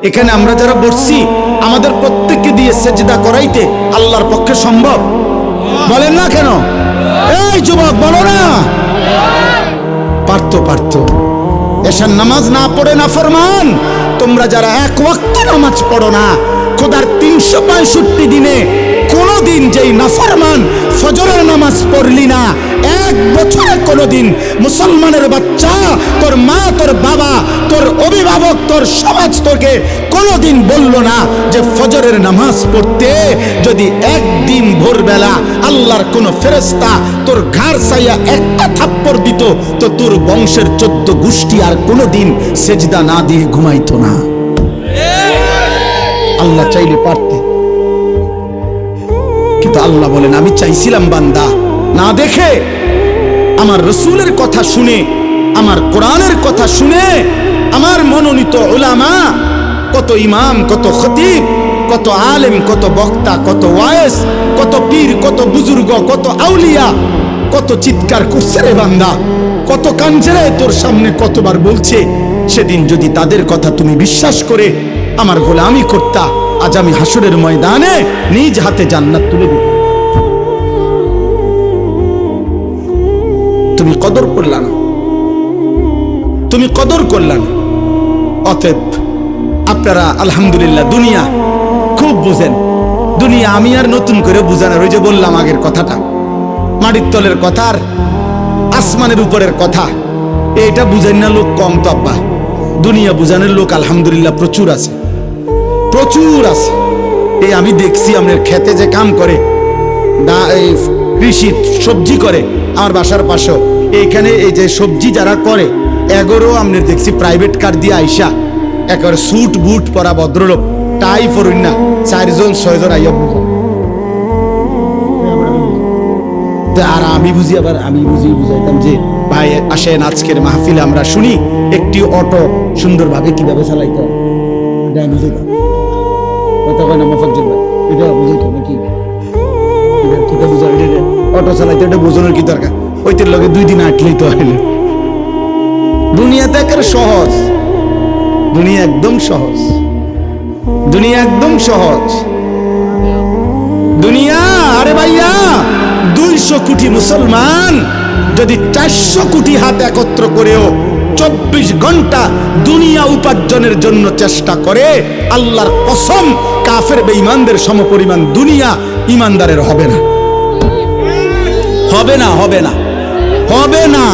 এখানে আমরা যারা বসছি আমাদের প্রত্যেককে দিয়ে সেজদা করাইতে আল্লাহর পক্ষে সম্ভব? বলেন না কেন? এই যুবক বলো না। পারতো এশার নামাজ না পড়ে না ফরমান, তোমরা যারা এক ওয়াক্ত নামাজ পড়ো না, খোদার 365 দিনে কোনদিন যেই নাফরমান ফজরের নামাজ পড়লি না, এক বছরে কোনদিন মুসলমানের বাচ্চা, তোর মা, তোর বাবা, তোর অভিভাবক, তোর সমাজ তোকে কোনদিন বলল না যে ফজরের নামাজ পড়তে যদি একদিন ভোরবেলা আল্লাহর কোন ফেরেশতা তোর ঘাড় ছাইয়া একটা থাপ্পড় দিত, তো তোর বংশের 14 গোষ্ঠী আর কোনদিন সেজদা না দিয়ে ঘুমাইতো না। আল্লাহ চাইলে পারতে, কিন্তু আল্লাহ বলেন আমি চাইছিলাম বান্দা না দেখে, আমার রসুলের কথা শুনে, আমার কোরআনের কথা শুনে, আমার মনোনীত উলামা, কত ইমাম, কত খতিব, কত আলেম, কত বক্তা, কত ওয়াইজ, কত পীর, কত বুজুর্গ, কত আউলিয়া, কত চিৎকার করছে রে বান্দা, কত কাঞ্জেরে তোর সামনে কতবার বলছে। সেদিন যদি তাদের কথা তুমি বিশ্বাস করে আমার গোলামি করতা, আজ আমি হাসরের ময়দানে নিজ হাতে জান্নাত তুলে দিতাম। তুমি কদর করলা না, তুমি কদর করলা না। অতএব আপনারা আলহামদুলিল্লাহ দুনিয়া খুব বুঝেন। দুনিয়া আমি আর নতুন করে বুঝানোর, ওই যে বললাম আগের কথাটা, মাটির তলের কথা আর আসমানের উপরের কথা, এটা বুঝেন না লোক কম তো আব্বা। দুনিয়া বুঝানোর লোক আলহামদুলিল্লাহ প্রচুর আছে, প্রচুর আছে। এই আমি দেখছি আপনার খেতে যে কাম করে, কৃষি সবজি করে, আমার বাসার পাশেও এইখানে এই যে সবজি যারা করে এগোরও আপনার দেখছি প্রাইভেট কার দিয়ে আইসা, একেবারে স্যুট বুট পরা ভদ্রলোক, টাই পরুন না, 4জন 6জন আইয়া বুঝা। আর আমি বুঝি, আবার আমি বুঝাইতাম যে ভাই আসেন আজকের মাহফিলে আমরা শুনি একটি অটো সুন্দরভাবে কিভাবে চালাইতে হয়, এটা আমি বুঝাইতাম। অটো চালাইতে এটা বোঝানোর কি দরকার? ওইটার লগে 2 দিন আটলেই তো হইল। দুনিয়াতে একেবারে সহজ, দুনিয়া একদম সহজ, দুনিয়া একদম সহজ। দুনিয়া, আরে ভাইয়া 200 কোটি মুসলমান যদি 400 কোটি হাত একত্র করেও 24 ঘন্টা দুনিয়া উপার্জনের জন্য চেষ্টা করে, আল্লাহর কসম কাফের বেঈমানদের সমপরিমাণ দুনিয়া ইমানদারের হবে না, হবে না, হবে না, হবে না।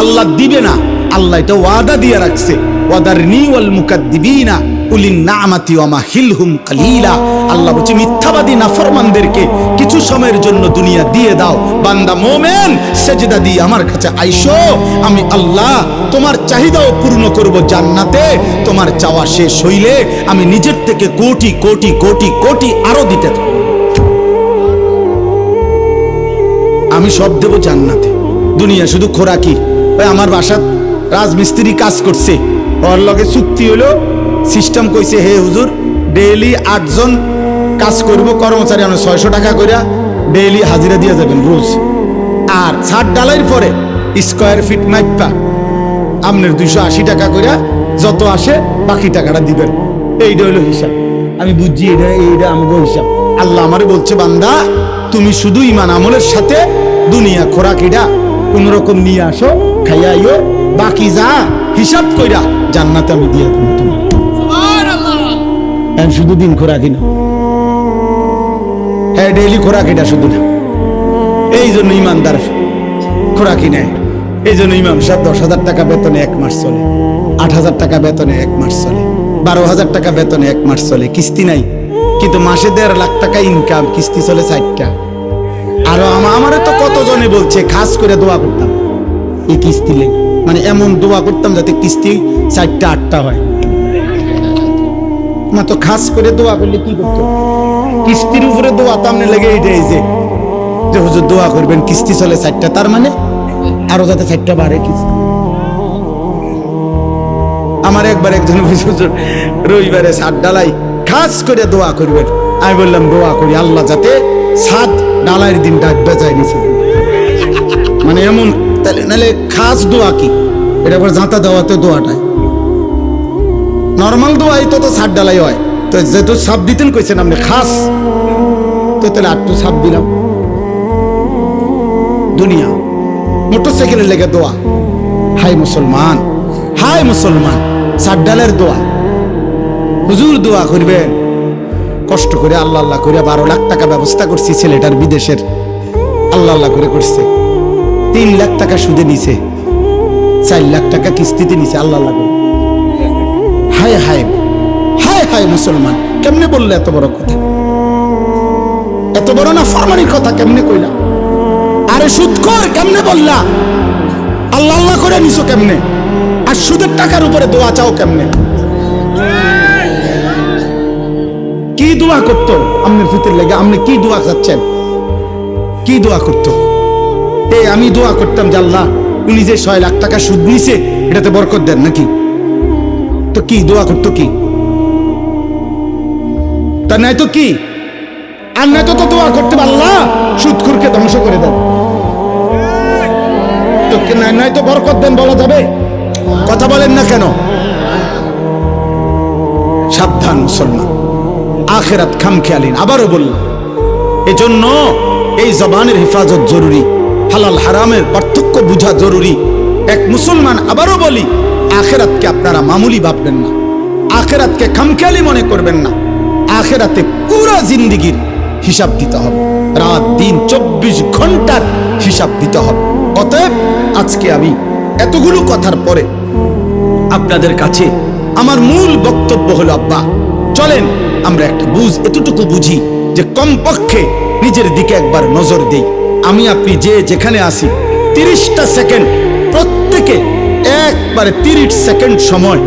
আল্লাহ দিবে না, আল্লাহ এটা ওয়াদা দিয়ে রাখছে, ওয়াদারনি ওয়াল মুকাদ্দিবিনা উলিন নামাতি ওয়া মাহিলহুম কালিলা। আল্লাহ বলছে মিথ্যাবাদী নাফরমানদেরকে কিছু সময়ের জন্য দুনিয়া দিয়ে দাও। বান্দা মোমেন সেজদা দিয়ে আমার কাছে আইসো, আমি আল্লাহ তোমার চাহিদাও পূর্ণ করব জান্নাতে। তোমার চাওয়া শেষ হইলে আমি নিজের থেকে কোটি কোটি কোটি কোটি আরো দিতে থাকব, আমি সব দেব জান্নাতে। দুনিয়া শুধু খোরাকি। ওই আমার বাসার রাজমিস্ত্রি কাজ করছে, ওর লগে চুক্তি হলো, সিস্টেম কইছে হে হুজুর ডেইলি 8 জন কাজ করব, কর্মচারী আমরা 600 টাকা করে ডেইলি হাজিরা দিয়ে যাবেন রোজ। আর ছাদ ডালাইয়ের পরে স্কয়ার ফিট মাইপা আপনার 280 টাকা করে যত আসে বাকি টাকাটা দিবেন। এইটা হলো হিসাব। আমি বুঝছি এইটা আমাকে হিসাব। আল্লাহ আমারে বলছে বান্দা তুমি শুধু ঈমান আমলের সাথে দুনিয়া খোরাকিটা কোন রকম নিয়ে আসো, খাইয়া আইও, বাকি যা হিসাব কইরা জান্নাতে আমি দিয়ে দেব তোমার। সুবহানাল্লাহ। শুধু দিন খোরাকি না, হ্যাঁ ডেইলি খোরাকিটা শুধু না। এই জন্য ইমানদার খোরাকি নেয়। এই জন্য ইমাম সাহেব 10,000 টাকা বেতনে 1 মাস চলে, 8,000 টাকা বেতনে 1 মাস চলে, 12,000 টাকা বেতনে 1 মাস চলে, কিস্তি নাই, কিন্তু মাসে 1.5 লাখ টাকা ইনকাম, কিস্তি চলে 4টা। আরো আমারে তো কতজনে বলছে খাস করে দোয়া করতাম এই কিস্তি লেগে, মানে এমন দোয়া করতাম যাতে কিস্তি 4টা 8টা হয় না। তো খাস করে দোয়া করলে কি করতো? কিস্তির উপরে দোয়া তো আমনে লেগে এইটাই যে হুজুর দোয়া করবেন কিস্তি চলে 4টা, তার মানে আরো যাতে 4টা বাড়ে কিস্তি। আমার একবার একজন হুজুর রবিবারে ছাদ ডালাই খাস করে দোয়া করবেন। আমি বললাম দোয়া করি আল্লাহ যাতে ছাদ ডালাইয়ের দিন ডাকবে যায় নিচে, মানে এমন। তাহলে নাহলে খাস দোয়া কি, এটা আবার জাঁতা দেওয়াতে দোয়াটাই নর্মাল দোয়াই তো ছাদ ডালাই হয়, তো যেহেতু সাপ দিতেন কইছেন আপনি খাস, তো তাহলে একটু সাপ দিলাম। দুনিয়া মোটরসাইকেলের লেগে দোয়া, হাই মুসলমান, হাই মুসলমান, ছাদ ডালের দোয়া। হুজুর দোয়া করবেন, কষ্ট করে আল্লাহ আল্লাহ করে 12 লাখ টাকা ব্যবস্থা করছি ছেলেটার বিদেশের, আল্লাহ আল্লাহ করে করছে। 3 লাখ টাকা সুদে নিছে, 4 লাখ টাকা কিস্তিতে নিছে, আল্লাহ আল্লাহ করে। হায় হায় হায় হায় মুসলমান, কেমনে বললে এত বড় কথা? এত বড় না ফরমানির কথা কেমনে কইলা? আরে সুদখোর কেমনে বললা? আল্লাহ আল্লাহ করে নিছো কেমনে? আর সুদের টাকার উপরে দোয়া চাও কেমনে? কি দোয়া করতো আমনের ফিতের লেগে? আপনি কি দোয়া চাচ্ছেন? কি দোয়া করতো? আমি দোয়া করতাম যে আল্লাহ উনি যে 6 লাখ টাকা সুদ নিছে এটাতে বরকত দেন নাকি? তো কি দোয়া করতো? কি তা নাই তো কি? আর নাই তো দোয়া করতে আল্লাহ সুদখোরকে ধ্বংস করে দেন, তো নাই তো বরকত দেন বলা যাবে? কথা বলেন না কেন? সাবধান মুসলমান, আখিরাত খামখেয়ালিন। আবারও বললাম, এজন্য এই জবানের হেফাজত জরুরি, হালাল হারামের পার্থক্য বোঝা জরুরি। এক মুসলমান, আবারও বলি, আখিরাতকে আপনারা মামুলি ভাববেন না, আখিরাতকে খামখেয়ালি মনে করবেন না। আখিরাতে পুরো জিন্দেগির হিসাব দিতে হবে, রাত দিন 24 ঘন্টার হিসাব দিতে হবে। অতএব আজকে আমি এতগুলো কথার পরে আপনাদের কাছে আমার মূল বক্তব্য হলো, আব্বা চলেন আমরা একটা এতটুকু বুঝি যে কমপক্ষে নিজের দিকে একবার নজর দেই। আমি আপনি যে যেখানে আসি 30টা সেকেন্ড, প্রত্যেকে একবারে 30 সেকেন্ড সময়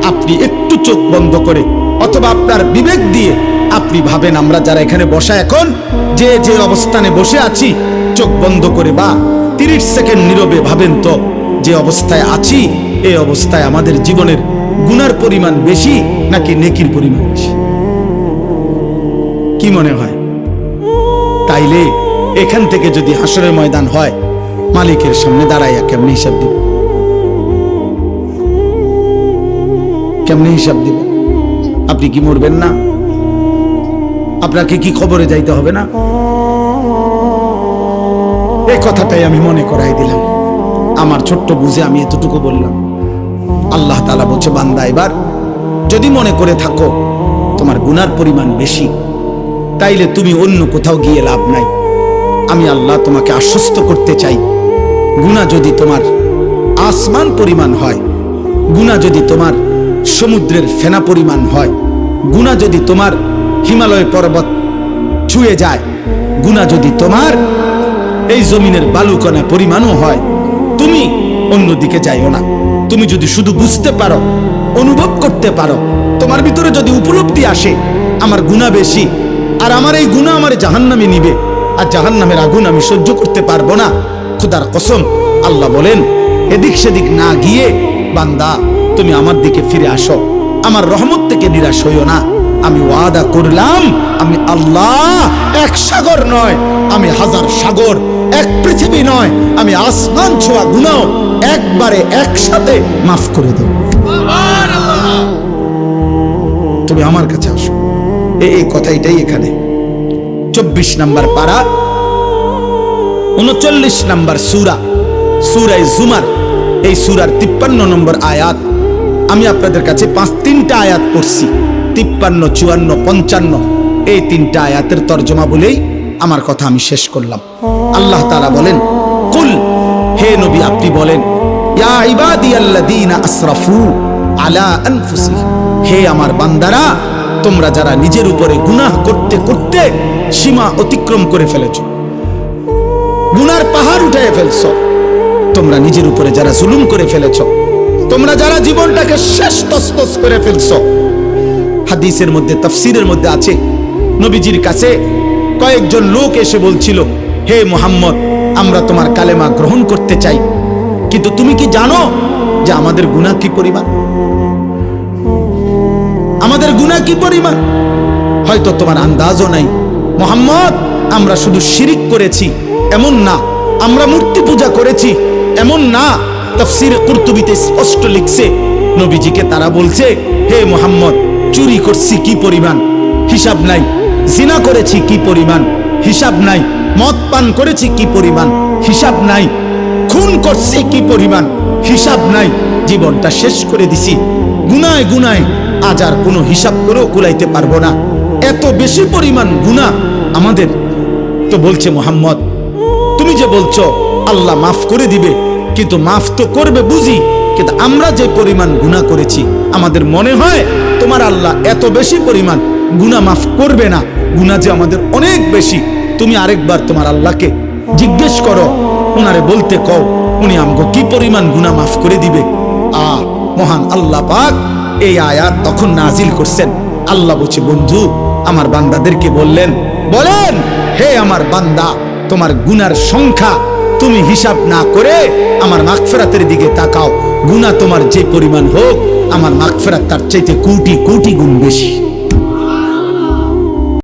আপনি একটু চোখ বন্ধ করে অথবা আপনার বিবেক দিয়ে আপনি ভাবেন, আমরা যারা এখানে বসা এখন যে যে অবস্থানে বসে আছি, চোখ বন্ধ করে বা 30 সেকেন্ড নীরবে ভাবেন তো যে অবস্থায় আছি, এই অবস্থায় আমাদের জীবনের গুনার পরিমাণ বেশি নাকি নেকির পরিমাণ বেশি? কি মনে হয়? তাইলে এখান থেকে যদি হাসরের ময়দান হয়, মালিকের সামনে দাঁড়াইয়া কেমনে হিসাব দিব? কেমনে হিসাব দিব? আপনি কি মরবেন না? আপনাকে কি খবরে যাইতে হবে না? এই কথাটাই আমি মনে করাই দিলাম। আমার ছোট্ট বুঝে আমি এতটুকু বললাম। আল্লাহ তাআলা বলছে, বান্দা এবার যদি মনে করে থাকো তোমার গুনার পরিমাণ বেশি, তাইলে তুমি অন্য কোথাও গিয়ে লাভ নাই। আমি আল্লাহ তোমাকে আশ্বস্ত করতে চাই, গুনাহ যদি তোমার আসমান পরিমাণ হয়, গুনাহ যদি তোমার সমুদ্রের ফেনা পরিমাণ হয়, গুনাহ যদি তোমার হিমালয় পর্বত ছুঁয়ে যায়, গুনাহ যদি তোমার এই জমিনের বালুকণা পরিমাণও হয়, তুমি অন্যদিকে যাইও না। তুমি যদি শুধু বুঝতে পারো, অনুভব করতে পারো, তোমার ভিতরে যদি উপলব্ধি আসে আমার গুনাহ বেশি, আর আমার এই গুনাহ আমার জাহান্নামে নিবে, আর জাহান্নামের আগুন আমি সহ্য করতে পারবো না, খোদার কসম আল্লাহ বলেন, এদিক সেদিক না গিয়ে বান্দা তুমি আমার দিকে ফিরে আসো, আমার রহমত থেকে নিরাশ হইও না। আমি ওয়াদা করলাম, আমি আল্লাহ এক সাগর নয়, আমি হাজার সাগর, এক পৃথিবী নয়, আমি আসমান ছোঁয়া গুনাহ একবারে একসাথে মাফ করে দেব। তুমি আমার কাছে আসো। এই কথাটাই এখানে 24 নম্বর পারা 39 নম্বর সূরা, সূরা জুমার, এই সূরার 53 নম্বর আয়াত। আমি আপনাদের কাছে 3টা আয়াত পড়ছি, 53, 54, 55, এই 3টা আয়াতের তরজমা বলেই আমার কথা আমি শেষ করলাম। আল্লাহ তাআলা বলেন, কুল, হে নবী আপনি বলেন, ইয়া ইবাদিয়াল্লাযীনা আসরাফু আলা আনফুসিহিম, হে আমার বান্দারা, তোমরা যারা নিজের উপরে গুনাহ করতে করতে সীমা অতিক্রম করে ফেলেছো, গুনার পাহাড় উঠিয়ে ফেলছো, তোমরা নিজের উপরে যারা জুলুম করে ফেলেছো, তোমরা যারা জীবনটাকে শেষ তছনছ করে ফেলছো। হাদিসের মধ্যে, তাফসীরের মধ্যে আছে, নবীজির কাছে কয়েকজন লোক এসে বলছিল, হে মুহাম্মদ, আমরা তোমার কালেমা গ্রহণ করতে চাই, কিন্তু তুমি কি জানো যে আমাদের গুনাহ কি পরিমাণ? আমাদের গুনাহ কি পরিমাণ? হয়তো তোমার আন্দাজও নাই। মুহাম্মদ, আমরা শুধু শিরিক করেছি এমন না, আমরা মূর্তি পূজা করেছি এমন না। তাফসীর কুরতুবীতে স্পষ্ট লিখছে, নবীজিকে তারা বলছে, হে মুহাম্মদ, চুরি করছি কি পরিমাণ, হিসাব নাই। জিনা করেছি কি পরিমাণ, হিসাব নাই। মদ পান করেছি কি পরিমাণ, হিসাব নাই। খুন করছি কি পরিমাণ, হিসাব নাই। জীবনটা শেষ করে দিছি গুনায় গুনায়, আজ আর কোনো হিসাব করেও কুলাইতে পারবো না, এত বেশি পরিমাণ গুনাহ আমাদের। তো বলছে, মুহাম্মদ, তুমি যে বলছো আল্লাহ মাফ করে দিবে, কিন্তু মাফ তো করবে বুঝি, কিন্তু আমরা যে পরিমাণ গুনাহ করেছি আমাদের মনে হয় তোমার আল্লাহ এত বেশি পরিমাণ গুনাহ মাফ করবে না। গুনাহ যে আমাদের অনেক বেশি। তুমি আরেকবার তোমার আল্লাহকে জিজ্ঞেস করো, ওনারে বলতে কও, উনি আমগো কি পরিমাণ গুনাহ মাফ করে দিবে। মহান আল্লাহ পাক এই আয়াত তখন নাজিল করছেন। আল্লাহ বলছে, বন্ধু আমার বান্দাদেরকে বললেন, বলেন, হে আমার বান্দা, তোমার গুনার সংখ্যা তুমি হিসাব না করে আমার মাগফিরাতের দিকে তাকাও। গুনাহ তোমার যে পরিমাণ হোক, আমার মাগফিরাত তার চাইতে কোটি কোটি গুণ